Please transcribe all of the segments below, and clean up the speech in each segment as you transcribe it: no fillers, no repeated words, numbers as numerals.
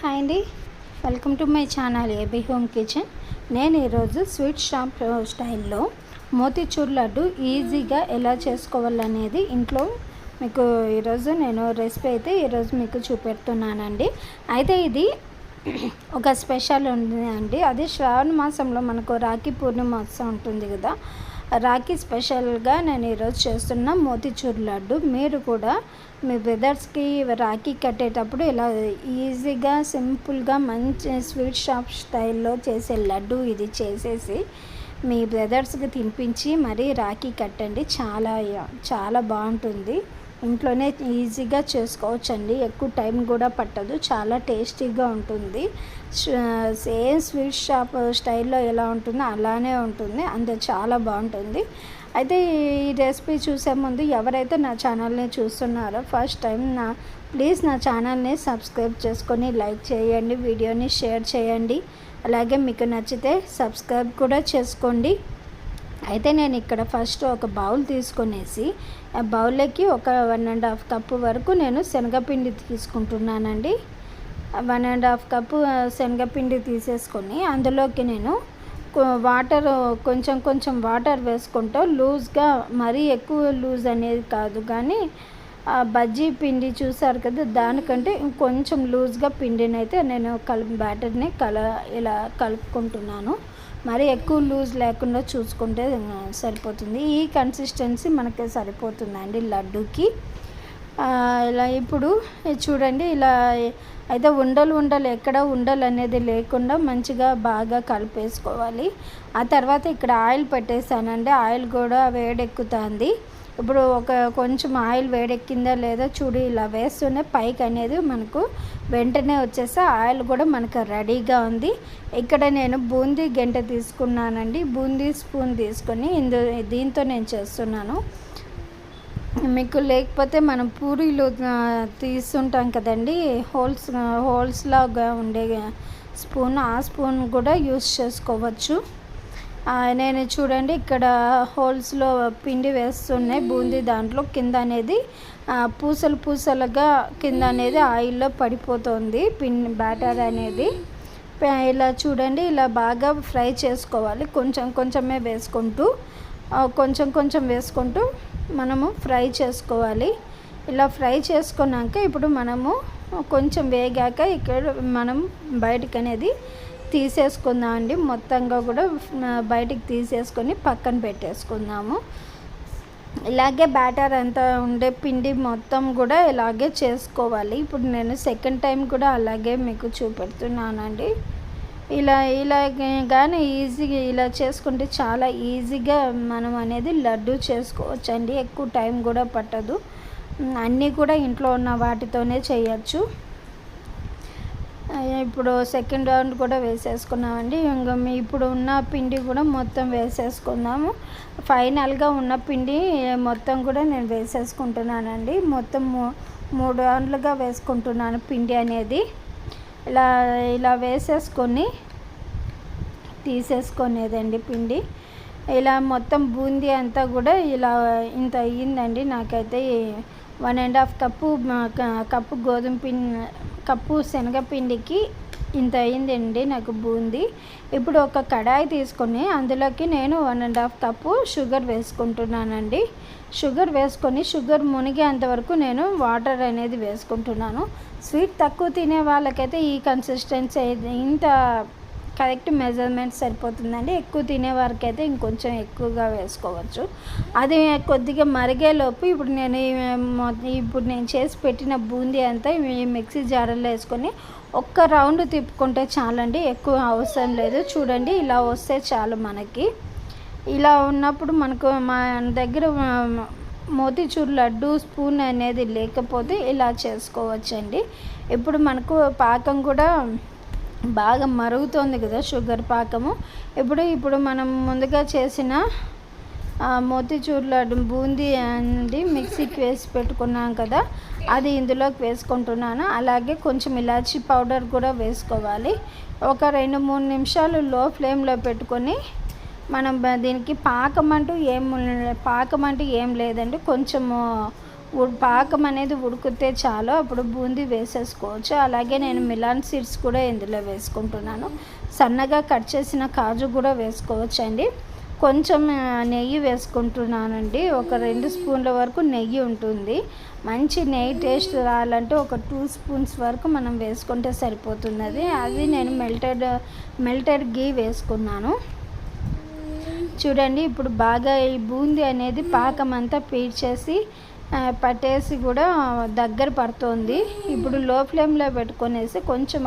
Hi అండి, welcome to my channel AB home kitchen. నేను ఈరోజు స్వీట్ షాప్ స్టైల్లో మోతీచూర్ లడ్డు ఈజీగా ఎలా చేసుకోవాలనేది ఇంట్లో మీకు ఈరోజు నేను రెసిపీ అయితే ఈరోజు మీకు చూపెడుతున్నానండి. అయితే ఇది ఒక స్పెషల్ ఉంది అండి. అది శ్రావణ మాసంలో మనకు రాఖీ పూర్ణిమ ఉంటుంది కదా, రాఖీ స్పెషల్గా నేను ఈరోజు చేస్తున్న మోతీచూర్ లడ్డు. మీరు కూడా మీ బ్రదర్స్కి రాఖీ కట్టేటప్పుడు ఇలా ఈజీగా సింపుల్గా మంచి స్వీట్ షాప్ స్టైల్లో చేసే లడ్డు ఇది చేసేసి మీ బ్రదర్స్కి తినిపించి మరీ రాఖీ కట్టండి. చాలా చాలా బాగుంటుంది. ఇంట్లోనే ఈజీగా చేసుకోవచ్చండి. ఎక్కువ టైం కూడా పట్టదు. చాలా టేస్టీగా ఉంటుంది. సేమ్ స్వీట్ షాప్ స్టైల్లో ఎలా ఉంటుందో అలానే ఉంటుంది. అంత చాలా బాగుంటుంది. అయితే ఈ రెసిపీ చూసే ముందు ఎవరైతే నా ఛానల్ని చూస్తున్నారో ఫస్ట్ టైం ప్లీజ్ నా ఛానల్ని సబ్స్క్రైబ్ చేసుకొని లైక్ చేయండి, వీడియోని షేర్ చేయండి. అలాగే మీకు నచ్చితే సబ్స్క్రైబ్ కూడా చేసుకోండి. అయితే నేను ఇక్కడ ఫస్ట్ ఒక బౌల్ తీసుకొనేసి ఆ బౌల్లోకి ఒక 1.5 కప్పు వరకు నేను శనగపిండి తీసుకుంటున్నానండి. 1.5 కప్పు శనగపిండి తీసేసుకొని అందులోకి నేను వాటర్ కొంచెం వాటర్ వేసుకుంటూ లూజ్గా, మరీ ఎక్కువ లూజ్ అనేది కాదు కానీ బజ్జీ పిండి చూసారు కదా, దానికంటే ఇంకొంచెం లూజ్గా పిండిని అయితే నేను బ్యాటర్ని ఇలా కలుపుకుంటున్నాను. మరి ఎక్కువ లూజ్ లేకుండా చూసుకుంటే సరిపోతుంది. ఈ కన్సిస్టెన్సీ మనకి సరిపోతుందండి లడ్డూకి. ఇలా ఇప్పుడు చూడండి, ఇలా అయితే ఉండలు ఎక్కడ ఉండలు అనేది లేకుండా మంచిగా బాగా కలిపేసుకోవాలి. ఆ తర్వాత ఇక్కడ ఆయిల్ పెట్టేసానండి. ఆయిల్ కూడా వేడెక్కుతుంది. ఇప్పుడు కొంచెం ఆయిల్ వేడెక్కిందా లేదా చూడు, ఇలా వేస్తూనే పైకి అనేది మనకు వెంటనే వచ్చేస్తే ఆయిల్ కూడా మనకు రెడీగా ఉంది. ఇక్కడ నేను బూందీ గంట తీసుకున్నానండి. బూందీ స్పూన్ తీసుకొని దీంతో నేను చేస్తున్నాను. మీకు లేకపోతే మనం పూరీలు తీస్తుంటాం కదండి, హోల్స్ లాగా ఉండే స్పూన్, ఆ స్పూన్ కూడా యూస్ చేసుకోవచ్చు. నేను చూడండి ఇక్కడ హోల్స్లో పిండి వేస్తున్నాయి బూందీ. దాంట్లో కింద అనేది పూసలుగా కింద అనేది ఆయిల్లో పడిపోతుంది బ్యాటర్ అనేది. ఇలా చూడండి, ఇలా బాగా ఫ్రై చేసుకోవాలి. కొంచెమే వేసుకుంటూ కొంచెం వేసుకుంటూ మనము ఫ్రై చేసుకోవాలి. ఇలా ఫ్రై చేసుకున్నాక ఇప్పుడు మనము కొంచెం వేగాక ఇక్కడ మనం బయటికి అనేది తీసేసుకుందాం అండి. మొత్తంగా కూడా బయటికి తీసేసుకొని పక్కన పెట్టేసుకుందాము. ఇలాగే బ్యాటర్ అంతా ఉండే పిండి మొత్తం కూడా ఇలాగే చేసుకోవాలి. ఇప్పుడు నేను సెకండ్ టైం కూడా అలాగే మీకు చూపెడుతున్నానండి. ఇలా కానీ ఈజీగా ఇలా చేసుకుంటే చాలా ఈజీగా మనం అనేది లడ్డు చేసుకోవచ్చండి. ఎక్కువ టైం కూడా పట్టదు. అన్నీ కూడా ఇంట్లో ఉన్న వాటితోనే చేయొచ్చు. ఇప్పుడు సెకండ్ రౌండ్ కూడా వేసేసుకున్నామండి. ఇంకా ఇప్పుడు ఉన్న పిండి కూడా మొత్తం వేసేసుకున్నాము. ఫైనల్గా ఉన్న పిండి మొత్తం కూడా నేను వేసేసుకుంటున్నానండి. మొత్తం 3 రౌండ్లుగా వేసుకుంటున్నాను పిండి అనేది. ఇలా వేసేసుకొని తీసేసుకునేదండి పిండి. ఇలా మొత్తం బూందీ అంతా కూడా ఇంత అయ్యిందండి. నాకైతే 1.5 కప్పు గోధుమ పిండి, కప్పు శనగపిండికి ఇంత అయ్యిందండి నాకు బూందీ. ఇప్పుడు ఒక కడాయి తీసుకొని అందులోకి నేను 1.5 కప్పు షుగర్ వేసుకుంటున్నానండి. షుగర్ వేసుకొని షుగర్ మునిగేంత వరకు నేను వాటర్ అనేది వేసుకుంటున్నాను. స్వీట్ తక్కువ తినే వాళ్ళకైతే ఈ కన్సిస్టెన్సీ ఇంత కరెక్ట్ మెజర్మెంట్ సరిపోతుందండి. ఎక్కువ తినే వారికి అయితే ఇంకొంచెం ఎక్కువగా వేసుకోవచ్చు. అది కొద్దిగా మరిగేలోపు ఇప్పుడు నేను చేసి పెట్టిన బూందీ అంతా మిక్సీ జార్లో వేసుకొని ఒక్క రౌండ్ తిప్పుకుంటే చాలండి, ఎక్కువ అవసరం లేదు. చూడండి, ఇలా వస్తే చాలు మనకి. ఇలా ఉన్నప్పుడు మనకు మా దగ్గర మోతీచూర్ లడ్డు స్పూన్ అనేది లేకపోతే ఇలా చేసుకోవచ్చండి. ఇప్పుడు మనకు పాకం కూడా బాగా మరుగుతోంది కదా, షుగర్ పాకము. ఇప్పుడు మనం ముందుగా చేసిన మోతీచూర్ లడ్డు బూందీ అండి మిక్సీకి వేసి పెట్టుకున్నాం కదా, అది ఇందులోకి వేసుకుంటున్నాను. అలాగే కొంచెం ఇలాచీ పౌడర్ కూడా వేసుకోవాలి. ఒక 2-3 నిమిషాలు లో ఫ్లేమ్లో పెట్టుకొని మనం దీనికి పాకం అంటూ ఏం లేదండి. కొంచెము పాకం అనేది ఉడికితే చాలు, అప్పుడు బూందీ వేసేసుకోవచ్చు. అలాగే నేను మిలాన్ సీడ్స్ కూడా ఇందులో వేసుకుంటున్నాను. సన్నగా కట్ చేసిన కాజు కూడా వేసుకోవచ్చండి. కొంచెం నెయ్యి వేసుకుంటున్నానండి. ఒక 2 స్పూన్ల వరకు నెయ్యి ఉంటుంది. మంచి నెయ్యి టేస్ట్ రావాలంటే ఒక 2 స్పూన్స్ వరకు మనం వేసుకుంటే సరిపోతున్నది. అది నేను మెల్టెడ్ గీ వేసుకున్నాను. చూడండి, ఇప్పుడు బాగా ఈ బూందీ అనేది పాకం అంతా పీల్చేసి పట్టేసి కూడా దగ్గర పడుతుంది. ఇప్పుడు లో ఫ్లేమ్లో పెట్టుకొనేసి కొంచెం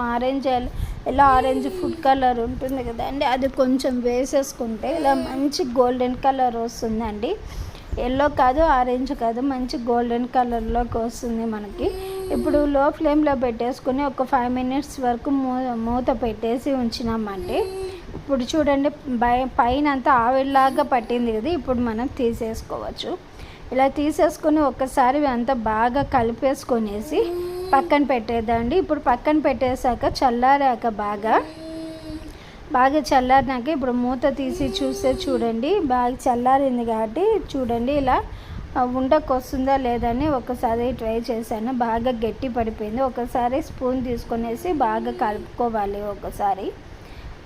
ఆరెంజ్ ఫుడ్ కలర్ ఉంటుంది కదండి, అది కొంచెం వేసేసుకుంటే ఇలా మంచి గోల్డెన్ కలర్ వస్తుందండి. ఎల్లో కాదు, ఆరెంజ్ కాదు, మంచి గోల్డెన్ కలర్లోకి వస్తుంది మనకి. ఇప్పుడు లో ఫ్లేమ్లో పెట్టేసుకుని ఒక 5 మినిట్స్ వరకు మూత పెట్టేసి ఉంచినామంటే ఇప్పుడు చూడండి పైన అంతా ఆవిరిలాగా పట్టింది కదా. ఇప్పుడు మనం తీసేసుకోవచ్చు. ఇలా తీసేసుకొని ఒక్కసారి అంతా బాగా కలిపేసుకొనేసి పక్కన పెట్టేద్దండి. ఇప్పుడు పక్కన పెట్టేశాక చల్లారాక బాగా చల్లారినాక ఇప్పుడు మూత తీసి చూస్తే చూడండి బాగా చల్లారింది కాబట్టి చూడండి ఇలా ఉండకు వస్తుందా లేదని ఒకసారి ట్రై చేశాను. బాగా గట్టి పడిపోయింది. ఒకసారి స్పూన్ తీసుకొనేసి బాగా కలుపుకోవాలి. ఒకసారి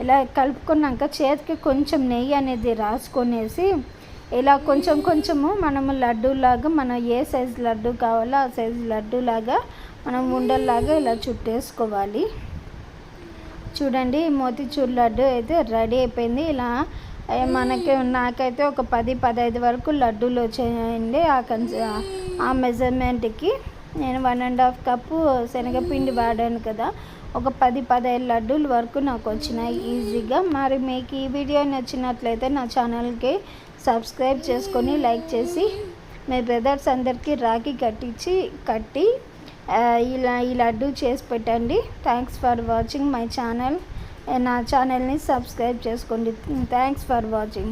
ఇలా కలుపుకున్నాక చేతికి కొంచెం నెయ్యి అనేది రాసుకొనేసి ఇలా కొంచెము మనము లడ్డూలాగా, మనం ఏ సైజు లడ్డు కావాలో ఆ సైజు లడ్డూలాగా మనం ఉండల్లాగా ఇలా చుట్టేసుకోవాలి. చూడండి, మోతీచూర్ లడ్డు అయితే రెడీ అయిపోయింది. ఇలా నాకైతే ఒక 10-15 వరకు లడ్డూలు వచ్చాయండి. ఆ మెజర్మెంట్కి నేను 1.5 కప్పు శనగపిండి వాడాను కదా, ఒక 10-15 లడ్డూల వరకు నాకు వచ్చినాయి ఈజీగా. మరి మీకు ఈ వీడియో నచ్చినట్లయితే నా ఛానల్కి సబ్స్క్రైబ్ చేసుకొని లైక్ చేసి మీ బ్రదర్స్ అందరికీ రాఖీ కట్టి ఇలా ఈ లడ్డు చేసి పెట్టండి. Thanks for watching my channel. నా ఛానల్ని సబ్స్క్రైబ్ చేసుకోండి. Thanks for watching.